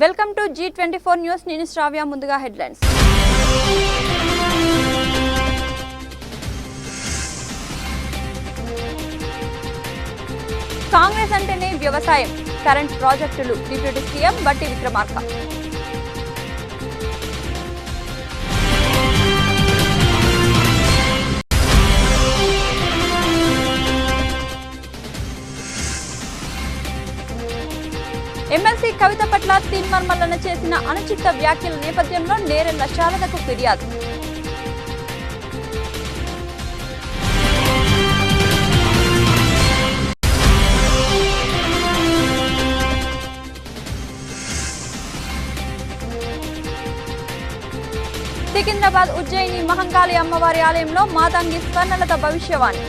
Welcome to G24 news. నేను శ్రావ్య. ముందుగా headlines. Congress అంటేనే వ్యవసాయం, కరెంట్ ప్రాజెక్టులు. డిప్యూటీ సీఎం బట్టి విక్రమార్క. ఎమ్మెల్సీ కవిత పట్ల తీన్మార్ మల్లన్న చేసిన అనుచిత వ్యాఖ్యల నేపథ్యంలో నేరెళ్ల శారదకు ఫిర్యాదు. సికింద్రాబాద్ ఉజ్జయిని మహంకాళి అమ్మవారి ఆలయంలో మాతంగి స్వర్ణలత భవిష్యవాణి.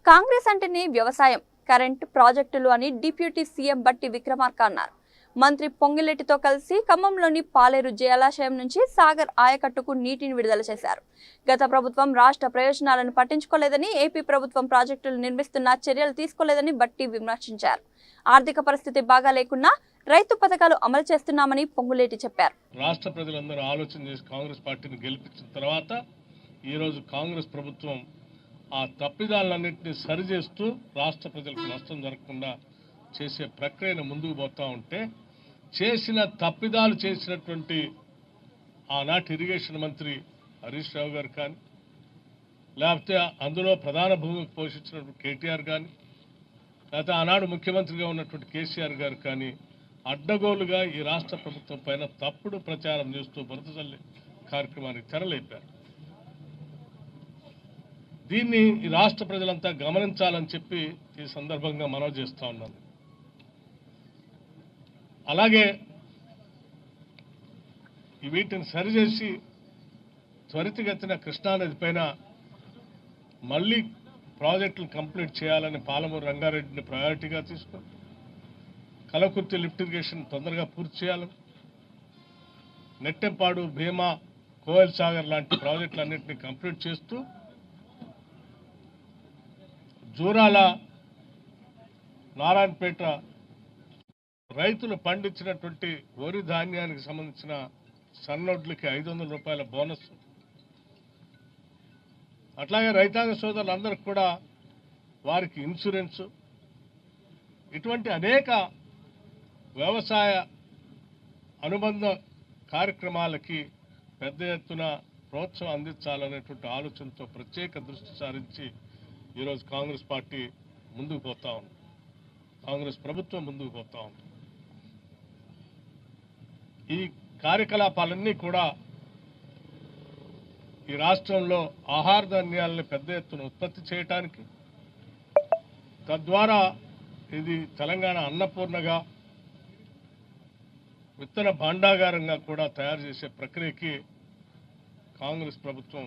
కాంగ్రెస్ అంటేనే వ్యవసాయం, కరెంట్ ప్రాజెక్టులు అని డిప్యూటీ సీఎం బట్టి విక్రమార్క అన్నారు. మంత్రి పొంగిరెడ్డితో కలిసి ఖమ్మంలోని పాలేరు జలాశయం నుంచి సాగర్ ఆయకట్టుకు నీటిని విడుదల చేశారు. గత ప్రభుత్వం రాష్ట్ర ప్రయోజనాలను పట్టించుకోలేదని, ఏపీ ప్రభుత్వం ప్రాజెక్టులు నిర్మిస్తున్న చర్యలు తీసుకోలేదని బట్టి విమర్శించారు. ఆర్థిక పరిస్థితి బాగా లేకున్నా రైతు పథకాలు అమలు చేస్తున్నామని పొంగులేటి చెప్పారు. రాష్ట్ర ప్రజలందరూ ఆలోచన చేసి కాంగ్రెస్ పార్టీని గెలిపించిన తర్వాత ఈరోజు కాంగ్రెస్ ప్రభుత్వం ఆ తప్పిదాలన్నింటినీ సరిచేస్తూ రాష్ట్ర ప్రజలకు నష్టం జరగకుండా చేసే ప్రక్రియను ముందుకు పోతా ఉంటే, చేసిన తప్పిదాలు చేసినటువంటి ఆనాటి ఇరిగేషన్ మంత్రి హరీష్ రావు గారు కానీ, లేకపోతే అందులో ప్రధాన భూమికి పోషించినటువంటి కేటీఆర్ కానీ, లేకపోతే ఆనాడు ముఖ్యమంత్రిగా ఉన్నటువంటి కేసీఆర్ గారు కానీ అడ్డగోలుగా ఈ రాష్ట్ర ప్రభుత్వం పైన తప్పుడు ప్రచారం చేస్తూ బురద చల్లే కార్యక్రమానికి తెరలేపారు. దీన్ని ఈ రాష్ట్ర ప్రజలంతా గమనించాలని చెప్పి ఈ సందర్భంగా మనవి చేస్తా ఉన్నాను. అలాగే వీటిని సరిచేసి త్వరితగతిన కృష్ణానది పైన మళ్ళీ ప్రాజెక్టులు కంప్లీట్ చేయాలని పాలమూరు రంగారెడ్డిని ప్రయారిటీగా తీసుకొని కలకుర్తి లిఫ్ట్ ఇరిగేషన్ తొందరగా పూర్తి చేయాలని, నెట్టెంపాడు, భీమా, కోయల్ సాగర్ లాంటి ప్రాజెక్టులన్నింటినీ కంప్లీట్ చేస్తూ జూరాల, నారాయణపేట రైతులు పండించినటువంటి వరి ధాన్యానికి సంబంధించిన సన్నొడ్లకి 500 రూపాయల బోనస్, అట్లాగే రైతాంగ సోదరులందరికీ కూడా వారికి ఇన్సూరెన్సు, ఇటువంటి అనేక వ్యవసాయ అనుబంధ కార్యక్రమాలకి పెద్ద ఎత్తున ప్రోత్సాహం అందించాలనేటువంటి ఆలోచనతో ప్రత్యేక దృష్టి సారించి ఈరోజు కాంగ్రెస్ పార్టీ ముందుకు పోతా ఉంది, కాంగ్రెస్ ప్రభుత్వం ముందుకు పోతా ఉంది. ఈ కార్యకలాపాలన్నీ కూడా ఈ రాష్ట్రంలో ఆహార ధాన్యాలను పెద్ద ఎత్తున ఉత్పత్తి చేయడానికి, తద్వారా ఇది తెలంగాణ అన్నపూర్ణగా, విత్తన భాండాగారంగా కూడా తయారు చేసే ప్రక్రియకి కాంగ్రెస్ ప్రభుత్వం.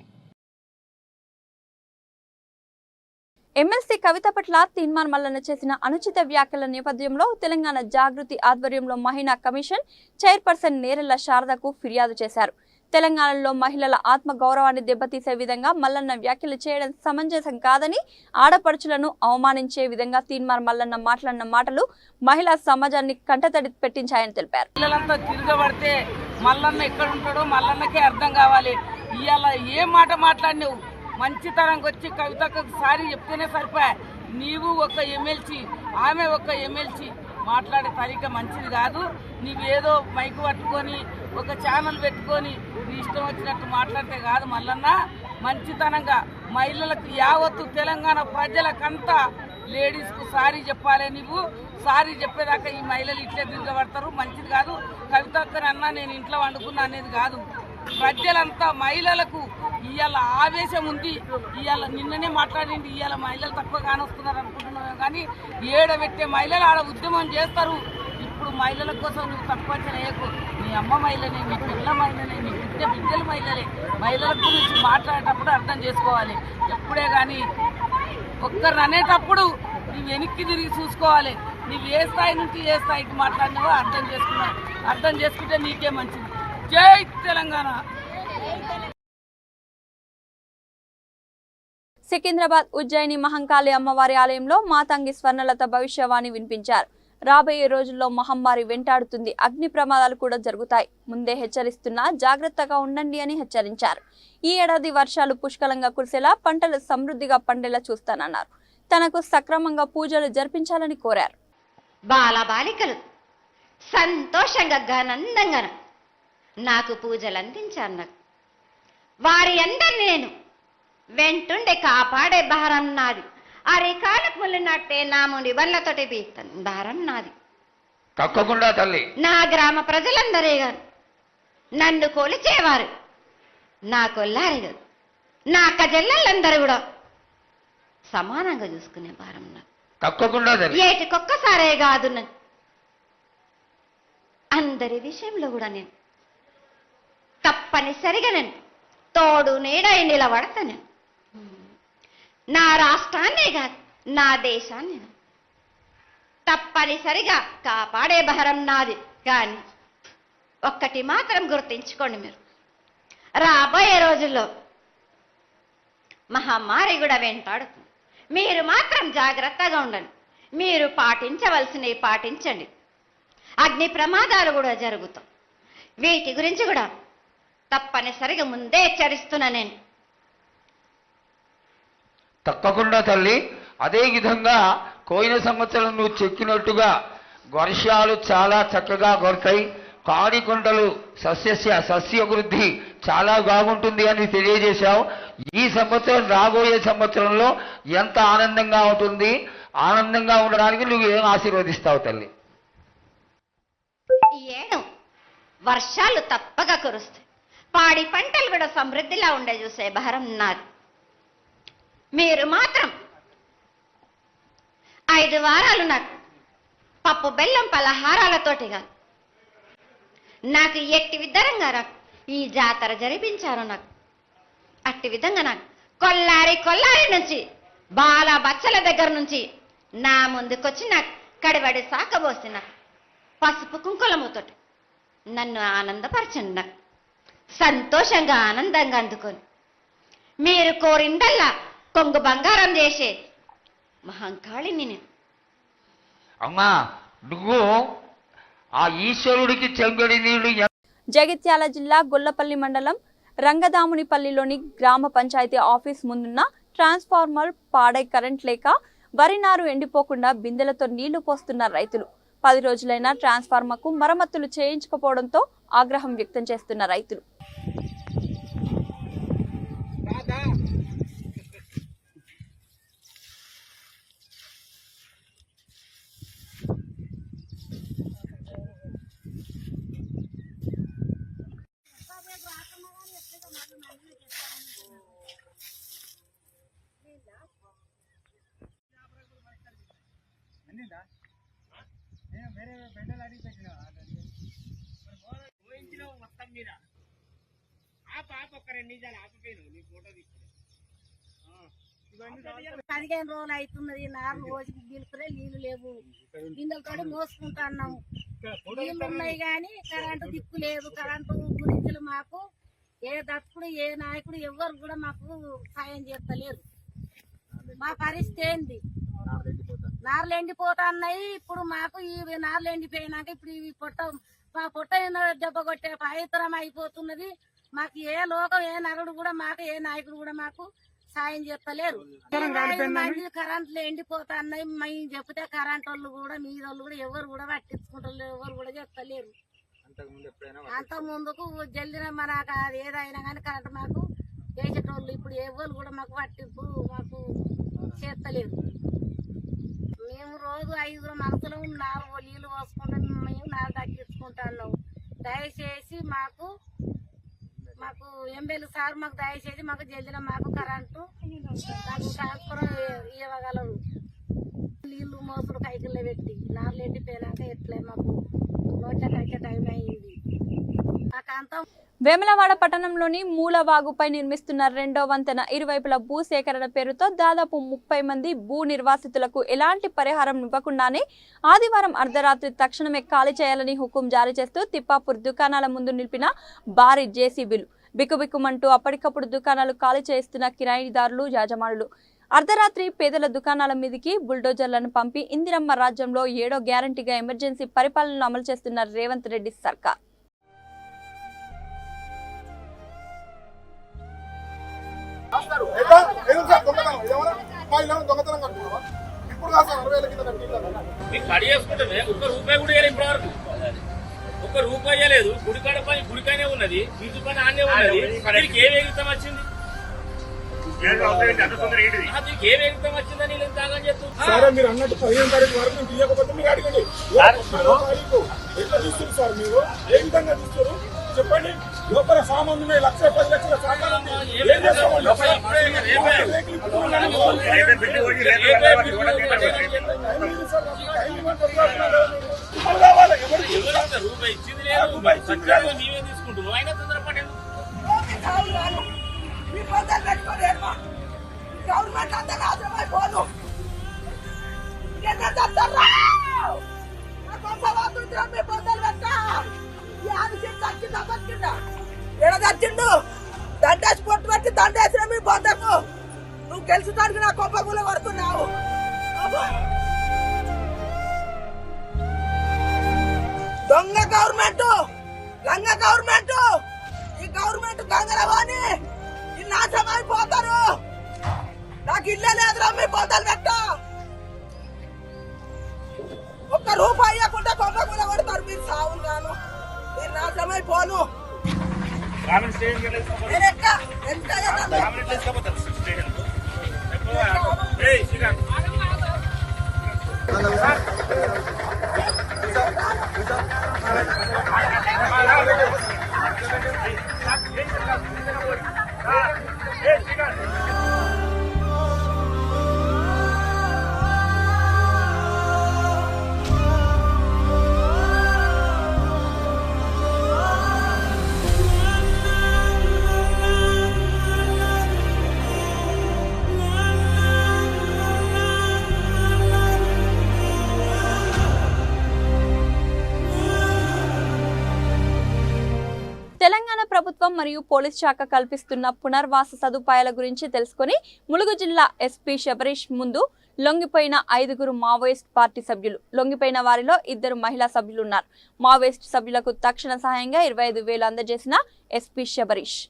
ఎమ్మెల్సీ కవిత పట్ల తీన్మార్ మల్లన్న చేసిన అనుచిత వ్యాఖ్యల నేపథ్యంలో తెలంగాణ జాగృతి ఆధ్వర్యంలో మహిళా కమిషన్ చైర్పర్సన్ నేరెళ్ల శారదకు ఫిర్యాదు చేశారు. తెలంగాణలో మహిళల ఆత్మ గౌరవాన్ని దెబ్బతీసే విధంగా మల్లన్న వ్యాఖ్యలు చేయడం సమంజసం కాదని, ఆడపడుచులను అవమానించే విధంగా తీన్మార్ మల్లన్న మాట్లాడిన మాటలు మహిళా సమాజాన్ని కంటతడి పెట్టించాయని తెలిపారు. పిల్లలంతా తిరగబడితే మల్లన్న ఎక్కడ ఉంటాడో మల్లన్నకే అర్థం కావాలి. ఇవాళ ఏ మాట మాట్లాడినావు, మంచితనంగా వచ్చి కవితకు సారి చెప్తేనే సరిపోయా. నీవు ఒక ఎమ్మెల్సీ, ఆమె ఒక ఎమ్మెల్సీ, మాట్లాడే తరీక మంచిది కాదు. నీవేదో మైకు పట్టుకొని ఒక ఛానల్ పెట్టుకొని నీ ఇష్టం వచ్చినట్టు మాట్లాడితే కాదు. మల్లన్న మంచితనంగా మహిళలకు యావత్తు తెలంగాణ ప్రజలకంతా లేడీస్కు సారీ చెప్పాలి. నీవు సారీ చెప్పేదాకా ఈ మహిళలు ఇట్లే తిరగబడతారు, మంచిది కాదు. కవితక్కనన్నా నేను ఇంట్లో వండుకున్నా అనేది కాదు. ప్రజలంతా మహిళలకు ఇవాళ ఆవేశం ఉంది. ఇవాళ నిన్ననే మాట్లాడింది, ఇవాళ మహిళలు తక్కువ కానొస్తున్నారు అనుకుంటున్నాం, కానీ ఏడబెట్టే మహిళలు ఆడ ఉద్యమం చేస్తారు. ఇప్పుడు మహిళల కోసం నువ్వు తక్కువ చేయకు. నీ అమ్మ మహిళనే, నీ పిల్ల మహిళనే, నీ బిడ్డలు మహిళలే. మహిళల గురించి మాట్లాడేటప్పుడు అర్థం చేసుకోవాలి. ఎప్పుడే కానీ ఒక్కరిని అనేటప్పుడు నువ్వు వెనక్కి తిరిగి చూసుకోవాలి. నువ్వు ఏ స్థాయి నుంచి ఏ స్థాయికి మాట్లాడినావో అర్థం చేసుకుంటే నీకే మంచిది. జై తెలంగాణ. సికింద్రాబాద్ ఉజ్జయిని మహంకాళి అమ్మవారి ఆలయంలో మాతంగి స్వర్ణలత భవిష్యవాణి వినిపించారు. రాబోయే రోజుల్లో మహమ్మారి వెంటాడుతుంది, అగ్ని ప్రమాదాలు కూడా జరుగుతాయి, ముందే హెచ్చరిస్తున్నా జాగ్రత్తగా ఉండండి అని హెచ్చరించారు. ఈ ఏడాది వర్షాలు పుష్కలంగా కురిసేలా, పంటలు సమృద్ధిగా పండేలా చూస్తానన్నారు. తనకు సక్రమంగా పూజలు జరిపించాలని కోరారు. బాలబాలికలు సంతోషంగా ఘనందంగా నాకు పూజలు అందించారు. వారి అందరిని నేను వెంటుండే కాపాడే భారం నాది. అరికాలకు ముళ్ళినట్టే నాముని వల్లతోటి బీక్తాను, భారం నాది. తప్పకుండా తల్లి. నా గ్రామ ప్రజలందరే గారు నన్ను కొలిచేవారు, నా కొల్లారి గారు నా కజల్లలందరూ కూడా సమానంగా చూసుకునే భారం నాకు. తప్పకుండా తల్లి. ఏటికొక్కసారే కాదు, నన్ను అందరి విషయంలో కూడా నేను తప్పనిసరిగా నేను తోడు నీడై నిలబడతాను. నా రాష్ట్రాన్నే కాదు, నా దేశాన్ని తప్పనిసరిగా కాపాడే భారం నాది. కానీ ఒక్కటి మాత్రం గుర్తించుకోండి, మీరు రాబోయే రోజుల్లో మహమ్మారి కూడా వెంటాడుతుంది. మీరు మాత్రం జాగ్రత్తగా ఉండండి. మీరు పాటించవలసినవి పాటించండి. అగ్ని ప్రమాదాలు కూడా జరుగుతాయి. వీటి గురించి కూడా తప్పనిసరిగా ముందే హెచ్చరిస్తున్నా నేను. తప్పకుండా తల్లి. అదే విధంగా పోయిన సంవత్సరం నువ్వు చెక్కినట్టుగా వర్షాలు చాలా చక్కగా కొడతాయి, కాడికొండలు సస్యవృద్ధి చాలా బాగుంటుంది అని తెలియజేశావు. ఈ సంవత్సరం రాబోయే సంవత్సరంలో ఎంత ఆనందంగా ఉంటుంది, ఆనందంగా ఉండడానికి నువ్వు ఏం ఆశీర్వదిస్తావు తల్లి? ఏను వర్షాలు తప్పగా కురుస్తాయి, పాడి పంటలు కూడా సమృద్ధిలా ఉండే చూసే భారం నాది. మీరు మాత్రం 5 వారాలు నాకు పప్పు బెల్లం పలహారాలతోటి కాదు, నాకు ఎట్టి విధంగా నాకు ఈ జాతర జరిపించారు. నాకు అట్టి విధంగా నాకు కొల్లారి నుంచి బాల బచ్చల దగ్గర నుంచి నా ముందుకొచ్చి నాకు కడిబడి సాకబోసి నాకు పసుపు కుంకులముతోటి నన్ను ఆనందపరచండి. నాకు సంతోషంగా ఆనందంగా అందుకొని మీరు కోరిందల్లా కొంగు బంగారం చేసే మహంకాళిని నేను. అమ్మా, నువ్వు ఆ ఈశ్వరుడికి చెంగడి నీళ్లు. జగిత్యాల జిల్లా గొల్లపల్లి మండలం రంగదామునిపల్లిలోని గ్రామ పంచాయతీ ఆఫీస్ ముందున్న ట్రాన్స్ఫార్మర్ పాడై కరెంట్ లేక వరి నారు ఎండిపోకుండా బిందెలతో నీళ్లు పోస్తున్న రైతులు. 10 రోజులైనా ట్రాన్స్ఫార్మర్కు మరమ్మతులు చేయించకపోవడంతో ఆగ్రహం వ్యక్తం చేస్తున్న రైతులు. పదిహేను రోజులు అవుతున్నది, నాలుగు రోజులు గెలుపులే నీళ్లు లేవు, బిందెలతో మోసుకుంటున్నాము. నీళ్లు ఉన్నాయి కానీ కరెంటు దిక్కు లేదు. కరెంటు గురించి మాకు ఏ దత్తుడు ఏ నాయకుడు ఎవరు కూడా మాకు సాయం చేస్తలేరు. మా పరిస్థితి ఏంది? నార్లు ఎండిపోతున్నాయి. ఇప్పుడు మాకు ఈ నార్లు ఎండిపోయినాక ఇప్పుడు ఇవి మా పొట్ట దెబ్బ కొట్టే పవిత్రం అయిపోతున్నది. మాకు ఏ లోకం ఏ నరుడు కూడా మాకు ఏ నాయకుడు కూడా మాకు సాయం చేస్తలేరు. 5 మంది కరెంట్లు ఎండిపోతున్నాయి. మేము చెప్తే కరెంట్ వాళ్ళు కూడా మీదోళ్ళు కూడా ఎవరు కూడా పట్టించుకుంటారు, ఎవరు కూడా చెప్తలేరు. అంత ముందుకు జల్దిన మనకు అది ఏదైనా కానీ కరెంట్ మాకు వేసేటోళ్ళు ఇప్పుడు ఎవరు కూడా మాకు పట్టింపు మాకు చేస్తలేరు. మేము రోజు 5 మనసులో 4 నీళ్ళు పోసుకుంటాం, మేము 4 తగ్గించుకుంటున్నాం. దయచేసి మాకు ఎమ్మెల్యే సార్ మాకు దయచేసి మాకు జల్దిన మాకు కరెంటు మాకు ట్రాన్స్ఫర్ ఇవ్వగలరు. నీళ్లు మోసుడు కైకిల్లో పెట్టి 4 ఎండిపోయినాక ఎట్లే మాకు నోట్ల కైకే టైం అయింది. మాకంతా వేములవాడ పట్టణంలోని మూలవాగుపై నిర్మిస్తున్న 2వ వంతెన ఇరువైపుల భూ సేకరణ పేరుతో దాదాపు 30 మంది భూ నిర్వాసితులకు ఎలాంటి పరిహారం ఇవ్వకుండానే ఆదివారం అర్ధరాత్రి తక్షణమే ఖాళీ చేయాలని హుకుం జారీ చేస్తూ తిప్పాపూర్ దుకాణాల ముందు నిలిపిన భారీ జేసీబీలు బిక్కుబిక్కుమంటూ అప్పటికప్పుడు దుకాణాలు ఖాళీ చేస్తున్న కిరాయిదారులు, యాజమానులు. అర్ధరాత్రి పేదల దుకాణాల మీదకి బుల్డోజర్లను పంపి ఇందిరమ్మ రాజ్యంలో 7వ గ్యారంటీగా ఎమర్జెన్సీ పరిపాలనను అమలు చేస్తున్న రేవంత్ రెడ్డి సర్కార్. ఒక్క రూపాయి లేదు. గుడికాడ పని గుడికానే ఉన్నది, ఇంటి పని ఆనే ఉన్నది. దీనికి ఏ వేగితం వచ్చింది? దీనికి ఏ వేగితం వచ్చిందని వీళ్ళు త్యాగం చేస్తున్నారు. మీరు అన్నట్టు 15 తారీఖు వరకు మీరు తీయకపోతే మీరు అడగండి. ఎట్లా చూస్తారు సార్? మీరు ఏ విధంగా చూస్తారు చెప్పండి. లోపల సామాన్ ఉన్నాయి, 1,10 లక్షల సామాన్ రూపాయి ఇచ్చింది లేదు, నీవే తీసుకుంటున్నావు. అయినా తొందరపడి గవర్నమెంట్ అంతా నాశనమైపోను. చచ్చిండు దండేసి పొట్టు పెట్టి దండేసిన మీ బొందకు నువ్వు గెలుచుతానికి నా కొప్పగులో పడుతున్నావు. దొంగ గవర్నమెంట్, లంగ గవర్నమెంట్, ఈ గవర్నమెంట్ గంగరవాణి ఈ నాశనం అయిపోతారు. నాకు ఇల్లే లేదురా మీ బొందలు పెట్ట. ఒక్క రూపాయి ఇవ్వకుండా కొప్పగులో పడతారు మీరు. సావులు గాను మీరు నాశనం అయిపోను. తెలంగాణ ప్రభుత్వం మరియు పోలీస్ శాఖ కల్పిస్తున్న పునర్వాస సదుపాయాల గురించి తెలుసుకుని ములుగు జిల్లా ఎస్పీ శబరీష్ ముందు లొంగిపోయిన 5గురు మావోయిస్ట్ పార్టీ సభ్యులు. లొంగిపోయిన వారిలో 2 మహిళా సభ్యులు ఉన్నారు. మావోయిస్ట్ సభ్యులకు తక్షణ సహాయంగా 25,000 అందజేసిన ఎస్పీ శబరీష్.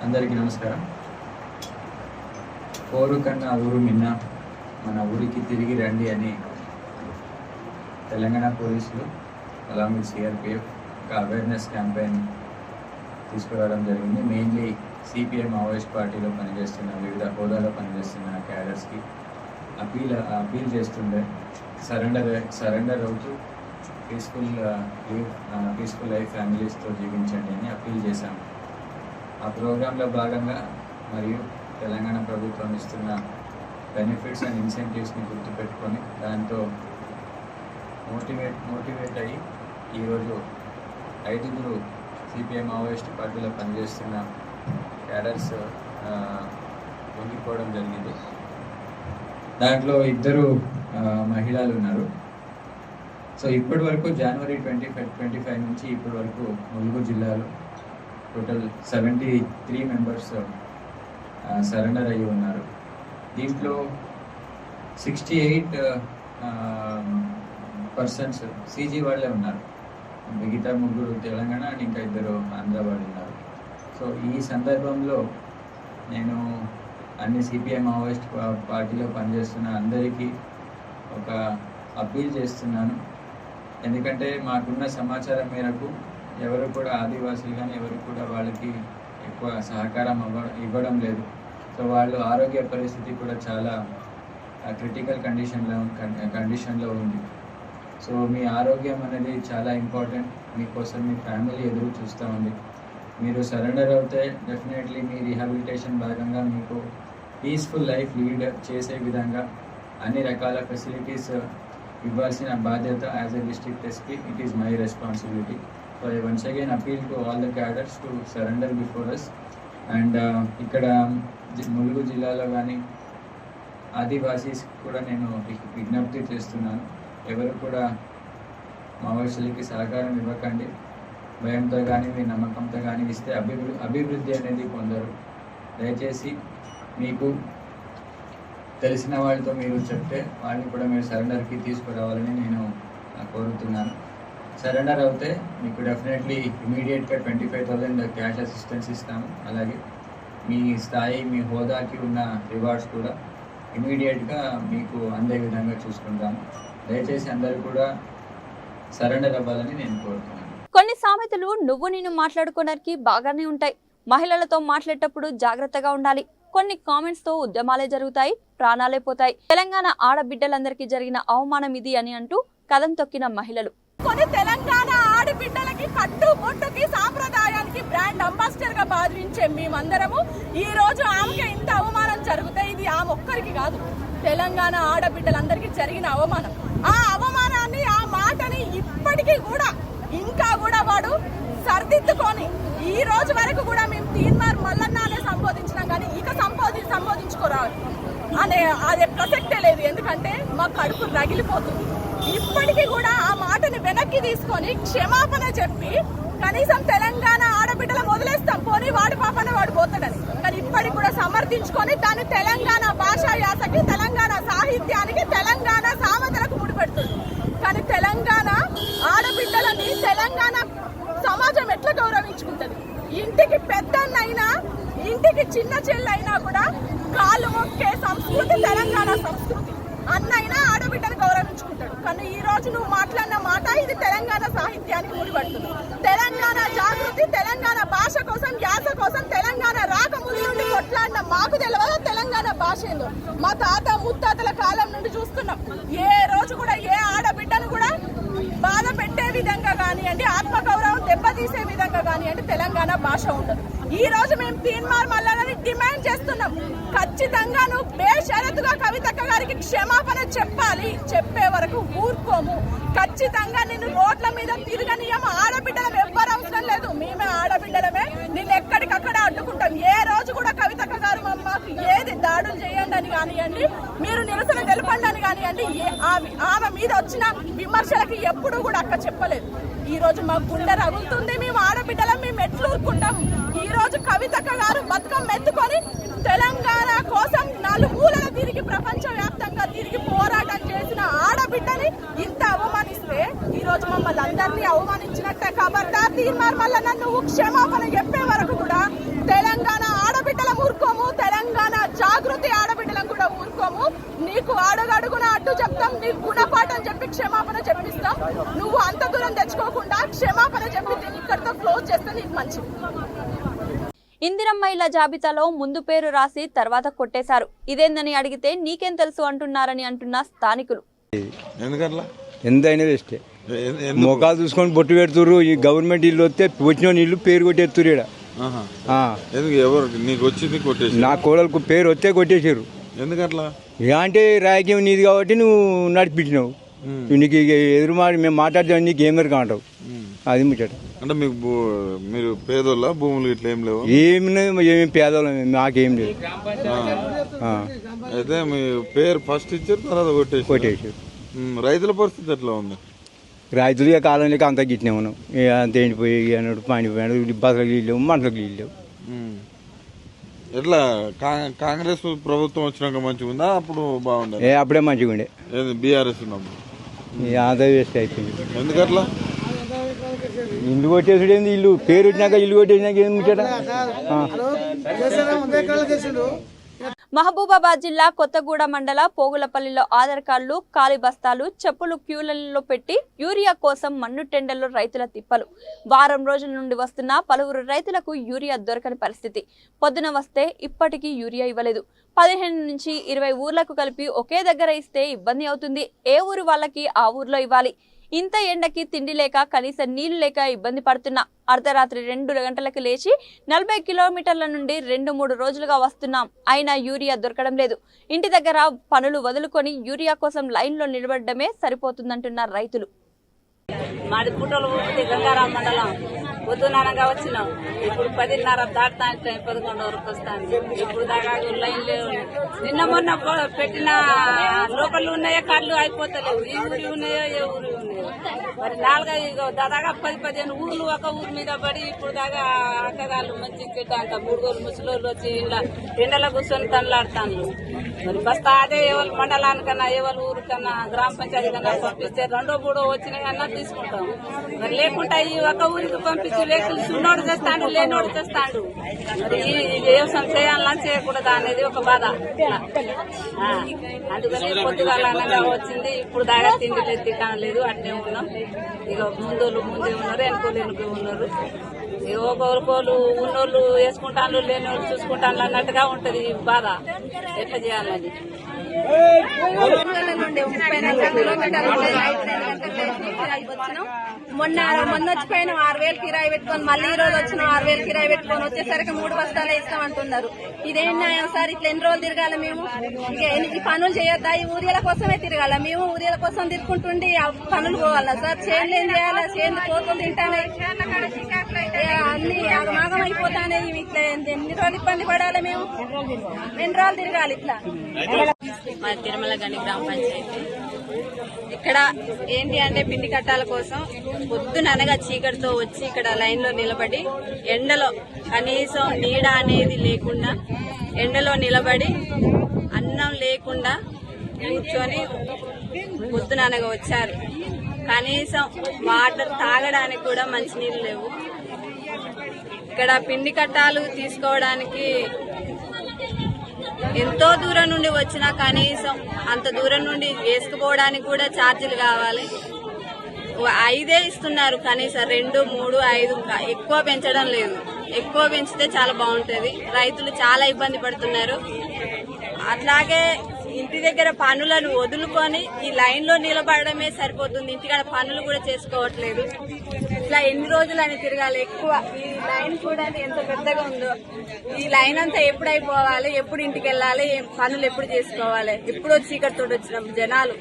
అందరికీ నమస్కారం. పోరు కన్నా ఊరు మిన్న, మన ఊరికి తిరిగి రండి అని తెలంగాణ పోలీసులు అలాంగ్ విత్ సిఆర్పిఎఫ్ ఒక అవేర్నెస్ క్యాంపెయిన్ తీసుకురావడం జరిగింది. మెయిన్లీ సిపిఐ మావోయిస్ట్ పార్టీలో పనిచేస్తున్న వివిధ హోదాలో పనిచేస్తున్న క్యాడర్స్కి అపీల్ చేస్తుండే సరెండర్ అవుతూ పీస్ఫుల్ లైఫ్ ఫ్యామిలీస్తో జీవించండి అని అపీల్ చేశాము. ఆ ప్రోగ్రాంలో భాగంగా మరియు తెలంగాణ ప్రభుత్వం ఇస్తున్న బెనిఫిట్స్ అండ్ ఇన్సెంటివ్స్ని గుర్తుపెట్టుకొని దాంతో మోటివేట్ అయ్యి ఈరోజు 5గురు సిపిఐ మావోయిస్ట్ పార్టీలో పనిచేస్తున్న క్యాడర్స్ లొంగిపోవడం జరిగింది. దాంట్లో 2 మహిళలు ఉన్నారు. సో ఇప్పటి వరకు జనవరి 25 నుంచి ఇప్పటి వరకు ములుగు జిల్లాలో టోటల్ 73 మెంబర్స్ సరెండర్ అయ్యి ఉన్నారు. దీంట్లో 68% సీజీ వాళ్ళే ఉన్నారు. మిగతా 3 తెలంగాణ అండ్ ఇంకా 2 ఆంధ్ర వాళ్ళు ఉన్నారు. సో ఈ సందర్భంలో నేను అన్ని సిపిఐ మావోయిస్ట్ పార్టీలో పనిచేస్తున్న అందరికీ ఒక అప్పీల్ చేస్తున్నాను. ఎందుకంటే మాకున్న సమాచారం మేరకు ఎవరు కూడా ఆదివాసీలు కానీ ఎవరు కూడా వాళ్ళకి ఎక్కువ సహకారం ఇవ్వడం లేదు. సో వాళ్ళు ఆరోగ్య పరిస్థితి కూడా చాలా క్రిటికల్ కండిషన్లో ఉంది. సో మీ ఆరోగ్యం అనేది చాలా ఇంపార్టెంట్. మీకోసం మీ ఫ్యామిలీ ఎదురు చూస్తూ ఉంది. మీరు సరెండర్ అవుతే డెఫినెట్లీ మీ రీహాబిలిటేషన్ భాగంగా మీకు పీస్ఫుల్ లైఫ్ లీడ్ చేసే విధంగా అన్ని రకాల ఫెసిలిటీస్ ఇవ్వాల్సిన బాధ్యత as a district SP it is my responsibility. So I once again appeal to all the cadres to surrender before us. And ఇక్కడ ములుగు జిల్లాలో కానీ ఆదివాసీస్ కూడా నేను విజ్ఞప్తి చేస్తున్నాను, ఎవరు కూడా మావోయిస్టులకి సహకారం ఇవ్వకండి. భయంతో కానీ మీ నమ్మకంతో కానీ ఇస్తే అభివృద్ధి అనేది పొందరు. దయచేసి మీకు తెలిసిన వాళ్ళతో మీరు చెప్తే వాళ్ళని కూడా మీరు సరెండర్కి తీసుకురావాలని నేను కోరుతున్నాను. సరెండర్ అవుతే మీకు డెఫినెట్లీ ఇమీడియట్గా 25,000 క్యాష్ అసిస్టెన్స్ ఇస్తాము. అలాగే మీ స్థాయి మీ హోదాకి ఉన్న రివార్డ్స్ కూడా ఇమీడియట్గా మీకు అందే విధంగా చూసుకుంటాము. దయచేసి అందరూ కూడా సరెండర్ అవ్వాలని నేను కోరుతున్నాను. కొన్ని సామెతలు నువ్వు నేను మాట్లాడుకోవడానికి బాగానే ఉంటాయి. మహిళలతో మాట్లాడేటప్పుడు జాగ్రత్తగా ఉండాలి. కొన్ని కామెంట్స్ తో ఉద్యమాలే జరుగుతాయి, ప్రాణాలే పోతాయి. తెలంగాణ ఆడబిడ్డలందరికీ జరిగిన అవమానం ఇది అని అంటూ కదం తొక్కిన మహిళలు. కొన్ని తెలంగాణ ఆడబిడ్డలకి కట్టుబొట్టుకి సాంప్రదాయానికి బ్రాండ్ అంబాసిడర్ గా భావించే మేమందరము ఈ రోజు ఆమెకి ఇంత అవమానం జరిగితే ఇది ఆమె ఒక్కరికి కాదు, తెలంగాణ ఆడబిడ్డలందరికీ జరిగిన అవమానం. ఆ అవమానాన్ని ఆ మాటని ఇప్పటికీ కూడా ఇంకా కూడా వాడు సరిదిద్దుకొని ఈ రోజు వరకు కూడా మేము తీన్మార్ మల్లన్న అనే సంబోధించినాం కానీ ఇక సంబోధించుకోరాదు అనే అదే ప్రసక్తే లేదు. ఎందుకంటే మా కడుపు రగిలిపోతుంది. ఇప్పటికీ కూడా ఆ మాటని వెనక్కి తీసుకొని క్షమాపణ చెప్పి కనీసం తెలంగాణ ఆడబిడ్డలు వదిలేస్తాం, పోనీ వాడి పాపన వాడు పోతాడని. కానీ ఇప్పటికి కూడా సమర్థించుకొని దాన్ని తెలంగాణ భాషా యాసకి, తెలంగాణ సాహిత్యానికి, తెలంగాణ సామెతలకు ముడిపెడుతుంది. కానీ తెలంగాణ ఆడబిడ్డలని తెలంగాణ సమాజం ఎట్లా గౌరవించుకుంటది? ఇంటికి పెద్దన్నైనా ఇంటికి చిన్న చెల్లైనా కూడా కాళ్ళు మొక్కే సంస్కృతి తెలంగాణ సంస్కృతి. అన్నైనా ఆడబిడ్డను గౌరవించుకుంటాడు. కానీ ఈ రోజు నువ్వు మాట్లాడిన మాట ఇది తెలంగాణ సాహిత్యానికి ముడిపడుతుంది. తెలంగాణ జాగృతి, తెలంగాణ భాష కోసం, యాస కోసం తెలంగాణ రాకముందు నుండి కొట్లాడిన మాకు తెలియదు తెలంగాణ భాష ఏందో. మా తాత ముత్తాతల కాలం నుండి చూస్తున్నాం. ఏ రోజు కూడా ఏ ఆడబిడ్డను కూడా బాధ పెట్టే విధంగా కానివ్వండి, ఆత్మగౌరవం దెబ్బతీసే విధంగా కానివ్వండి తెలంగాణ భాష ఉండదు. ఈ రోజు మేము తీన్మార్ మల్లన్నని డిమాండ్ చేస్తున్నాం. ఖచ్చితంగా నువ్వు బేషరతుగా కవితక్క గారికి క్షమాపణ చెప్పాలి. చెప్పే వరకు ఊరుకోము. ఖచ్చితంగా నిన్ను రోడ్ల మీద తిరగనియము. ఆడబిడ్డలం ఎవ్వరు అవసరం లేదు, మేమే ఆడబిడ్డలమే. నిన్ను ఎక్కడికక్కడ అడ్డుకుంటాం. ఏ రోజు కూడా కవితక్క గారు మాకు ఏది దాడులు చేయండి అని కానివ్వండి, మీరు నిరసన తెలపండి అని కానివ్వండి, ఆమె మీద వచ్చిన విమర్శలకి ఎప్పుడూ కూడా అక్క చెప్పలేదు. ఈ రోజు మా గుండె రగులుతుంది. మేము ఆడబిడ్డలం, మేము ఎట్లు ఊరుకుంటాం. ఈ రోజు కవితక్క గారు బతుకమ్మ ఎత్తుకొని తెలంగాణ కోసం నలుమూలల తిరిగి ప్రపంచ వ్యాప్తంగా తిరిగి పోరాటం చేసిన ఆడబిడ్డని ఇంత అవమానిస్తే ఈ రోజు మమ్మల్ని అందరినీ అవమానించినట్టే. ఖబర్దార్ తీన్మార్ మల్లన్న, నువ్వు క్షమాపణ చెప్పే వరకు కూడా తెలంగాణ ఆడబిడ్డల ఊరుకోము, తెలంగాణ జాగృతి ఆడబిడ్డలం కూడా ఊరుకోము. నీకు అడుగడుగున అడ్డు చెప్తాం, నీకు గుణపాఠం చెప్పి క్షమాపణ చెప్పిస్తాం. నువ్వు అంత దూరం తెచ్చుకోకుండా క్షమాపణ చెప్పి దీన్ని ఇక్కడితో క్లోజ్ చేస్తే నీకు మంచిది. ఇందిరమ్మ ఇళ్ల జాబితాలో ముందు పేరు రాసి తర్వాత కొట్టేశారు. ఇదేందని అడిగితే నీకేం తెలుసు అంటున్నారని అంటున్న స్థానికులు. ఎంతైనా వేస్తే మొఖాలు చూసుకొని బొట్టు పెడుతుర్రు. ఈ గవర్నమెంట్ ఇల్లు వస్తే వచ్చిన ఇల్లు పేరు కొట్టేస్తురు. నా కోడలకు పేరు వస్తే కొట్టేసారు. ఎందుకట్లా? అంటే రాజకీయం నీది కాబట్టి నువ్వు నడిపించినావు. నీకు ఎదురు మేము మాట్లాడితే నీకు ఏమరు కాంటావు. అది ముచ్చట. అంటే మీకు మీరు పేదోళ్ళ భూములు ఇట్లా ఏం లేవు? ఏమి పేదోళ్ళం, నాకేం లేదు. అయితే మీ పేరు ఫస్ట్ ఇచ్చారు, తర్వాత కొట్టేసారు. రైతుల పరిస్థితి ఎట్లా ఉంది? రైతులు ఇక కాలంలోకి అంతా గిట్టినా ఉన్నాం. అంత ఎండిపోయి అన్నాడు, పాడిపోయాడు, బస్సులకు నీళ్ళు, మంటలకు నీళ్ళు. ఎట్లా కాంగ్రెస్ ప్రభుత్వం వచ్చినాక మంచిగా ఉందా? అప్పుడు బాగుండే? అప్పుడే మంచిగా ఉండే. బీఆర్ఎస్ ఉన్నప్పుడు అంతా వేస్ట్ అయిపోయింది. ఎందుకట్లా? ఇల్లు కొట్టేసాడు. ఏంది ఇల్లు పేరు వచ్చినాక ఇల్లు కొట్టేసినాక ఏం ముచ్చట? మహబూబాబాద్ జిల్లా కొత్తగూడ మండల పోగులపల్లిలో ఆధార్ కార్డులు, ఖాళీ బస్తాలు, చెప్పులు క్యూలలో పెట్టి యూరియా కోసం మన్ను టెండర్లో రైతుల తిప్పలు. వారం రోజుల నుండి వస్తున్న పలువురు రైతులకు యూరియా దొరకని పరిస్థితి. పొద్దున వస్తే ఇప్పటికీ యూరియా ఇవ్వలేదు. 15 నుంచి 20 ఊర్లకు కలిపి ఒకే దగ్గర ఇస్తే ఇబ్బంది అవుతుంది. ఏ ఊరు వాళ్ళకి ఆ ఊర్లో ఇవ్వాలి. ఇంత ఎండకి తిండి లేక కనీసం నీళ్లు లేక ఇబ్బంది పడుతున్నా. అర్ధరాత్రి 2 గంటలకు లేచి 40 కిలోమీటర్ల నుండి 2-3 రోజులుగా వస్తున్నాం. అయినా యూరియా దొరకడం లేదు. ఇంటి దగ్గర పనులు వదులుకొని యూరియా కోసం లైన్లో నిలబడమే సరిపోతుందంటున్నారు రైతులు. మాది పుట్టలు ఊపితే గంగారాం మండలం పొద్దుననగా వచ్చినాం. ఇప్పుడు 10:30 దాటుతా 11 వరకు వస్తాను. ఇప్పుడు దాకా లైన్ లేవు. నిన్న మొన్న పెట్టిన లోకల్ ఉన్నాయో కార్లు అయిపోతలేవు. ఈ ఊరి ఉన్నాయో ఏ ఊరి ఉన్నాయో మరి 4 దాదాగా 10-15 ఊర్లు ఒక ఊరి మీద పడి ఇప్పుడు దాకా అక్కగాళ్ళు మంచి చెట్టు అంత 3 రోజులు ముసలోళ్ళు వచ్చి ఇలా ఎండలో కూర్చొని తనలాడుతాను. మరి బస్తా అదే ఎవరు మండలానికన్నా ఎవరు ఊరికన్నా గ్రామ పంచాయతీ కన్నా పంపిస్తే 2-3 వచ్చినాయన్నా తీసుకుంటాం. మరి లేకుండా ఈ ఒక ఊరికి పంపించి లేకుండా సున్నోడు చేస్తాడు లేనోడు చేస్తాడు. మరి ఈ వ్యవసాయం చేయాలా చేయకూడదా అనేది ఒక బాధ. అందుకని పొద్దుగాలనగా వచ్చింది. ఇప్పుడు దాకా తిండి లేదు అట్నే ఉన్నాం. ఇక ముందే ఉన్నారు, వెనుక ఉన్నారు. ఒకరు ఉన్నోళ్ళు వేసుకుంటాను లేనోళ్ళు చూసుకుంటాను అన్నట్టుగా ఉంటది బాధ. ఎట్లా చేయాలని మొన్న వచ్చిపోయినాం 6,000 కిరాయి పెట్టుకొని మళ్ళీ ఈ రోజు వచ్చినాం 6,000 కిరాయి పెట్టుకొని వచ్చేసరికి 3 బస్తాలే ఇస్తామంటున్నారు. ఇదేం న్యాయం సార్? ఇట్లా ఎన్ని రోజులు తిరగాల మేము? ఈ పనులు చేయొద్దా? ఈ ఊరియల కోసమే తిరగాల మేము? ఊరియల కోసం తిరుగుకుంటుండి పనులు పోవాలా సార్? చేనులు ఏం చేయాలా? చేను కోతులు తింటానే అన్ని ఆగమాగం అయిపోతానే. ఇట్లా ఎన్ని రోజులు ఇబ్బంది పడాలి మేము? 2 రోజులు తిరగాలి ఇట్లా. మా తిరుమల గని గ్రామ పంచాయతీ ఇక్కడ ఏంటి అంటే పిండి కట్టాల కోసం పొద్దుననగా చీకటితో వచ్చి ఇక్కడ లైన్ లో నిలబడి ఎండలో కనీసం నీడ అనేది లేకుండా ఎండలో నిలబడి అన్నం లేకుండా కూర్చొని పొద్దుననగా వచ్చారు. కనీసం వాటర్ తాగడానికి కూడా మంచినీళ్ళు లేవు. ఇక్కడ పిండి కట్టాలు తీసుకోవడానికి ఎంతో దూరం నుండి వచ్చినా కనీసం అంత దూరం నుండి వేసుకుపోవడానికి కూడా ఛార్జీలు కావాలి. 5 ఇస్తున్నారు కనీసం 2, 3, 5 ఎక్కువ పెంచడం లేదు. ఎక్కువ పెంచితే చాలా బాగుంటది. రైతులు చాలా ఇబ్బంది పడుతున్నారు. అట్లాగే ఇంటి దగ్గర పనులను వదులుకొని ఈ లైన్ లో నిలబడమే సరిపోతుంది. ఇంటికాడ పనులు కూడా చేసుకోవట్లేదు. ఇట్లా ఎన్ని రోజులని తిరగాలి? ఎక్కువ ఈ లైన్ చూడండి ఎంత పెద్దగా ఉందో. ఈ లైన్ అంతా ఎప్పుడు అయిపోవాలి? ఎప్పుడు ఇంటికి వెళ్ళాలి? పనులు ఎప్పుడు చేసుకోవాలి? ఎప్పుడు వచ్చి ఇక్కడితో వచ్చిన జనాలు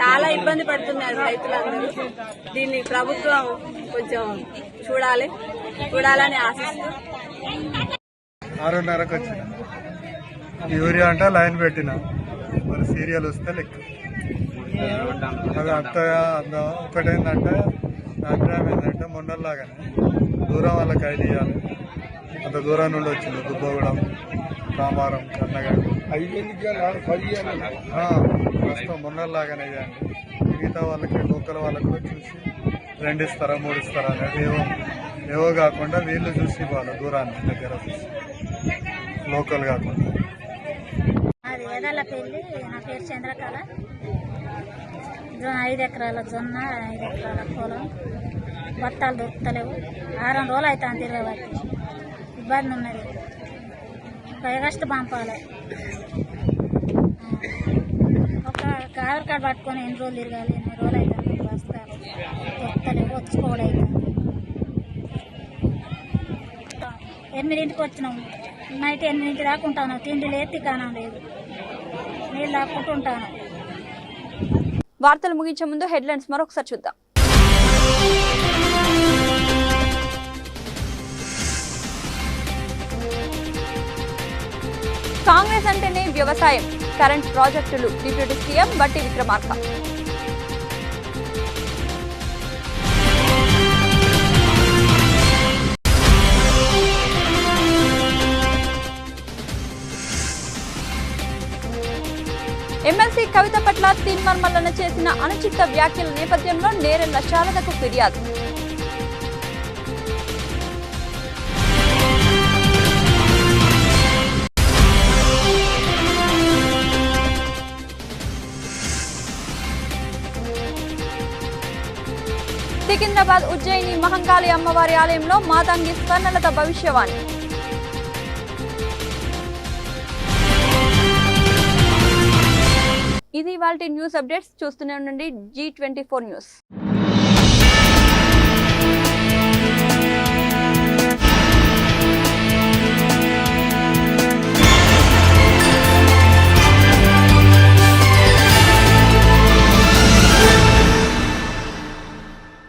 చాలా ఇబ్బంది పడుతున్నారు రైతులందరూ. దీన్ని ప్రభుత్వం కొంచెం చూడాలని ఆశిస్తూ 6:30కు వచ్చిన యూరియా అంటే లైన్ పెట్టిన మరి సీరియల్ వస్తే లెక్క అది అంత ఒకటేందంటే అభిప్రాయం ఏంటంటే మొన్నలాగానే దూరం వాళ్ళకి ఐడి ఇవ్వాలి. అంత దూరం నుండి వచ్చింది దుబ్బగూడెం, రామారం, కన్నగాడి ప్రస్తుతం మొన్నలాగానే ఇవ్వండి. మిగతా వాళ్ళకి లోకల్ వాళ్ళకి కూడా చూసి 2 ఇస్తారా 3 ఇస్తారా అనేది ఏవో కాకుండా వీళ్ళు చూసి ఇవ్వాలి. దూరాన్ని దగ్గర చూసి లోకల్ కాకుండా. అది ఎదలపల్లి. నా పేరు చంద్రకళ. 5 ఎకరాల జొన్న, 5 ఎకరాల పొలం. బత్తాలు దొరుకుతలేవు. 6 రోజులు అవుతాను తిరగబట్టి. ఇబ్బంది ఉన్నది. ఆగస్టు పంపాలి. ఒక ఆధార్ కార్డు పట్టుకొని ఎన్ని రోజులు తిరగాలి? 8 రోజులు అవుతాను. బస్తాలు దొరుకుతలేవు. వచ్చుకోవడం 8ంటికి వచ్చినాము. నైట్ 8 దాకా ఉంటాను. తిండి లేదు, తికానం లేదు. నీళ్ళు దాక్కుంటుంటాను. వార్తలు ముగించే ముందు హెడ్లైన్స్ మరొకసారి చూద్దాం. కాంగ్రెస్ అంటేనే వ్యవసాయం, కరెంట్ ప్రాజెక్టులు, డిప్యూటీ సీఎం బట్టి విక్రమార్క. ఎమ్మెల్సీ కవిత పట్ల తీన్మార్మల్లన చేసిన అనుచిత వ్యాఖ్యల నేపథ్యంలో నేరెళ్ల శారదకు ఫిర్యాదు. సికింద్రాబాద్ ఉజ్జయిని మహంకాళి అమ్మవారి ఆలయంలో మాతంగి స్వర్ణలత భవిష్యవాణి. ఇది ఇవాల్టి న్యూస్ అప్డేట్స్. చూస్తూనే ఉండండి G24 న్యూస్.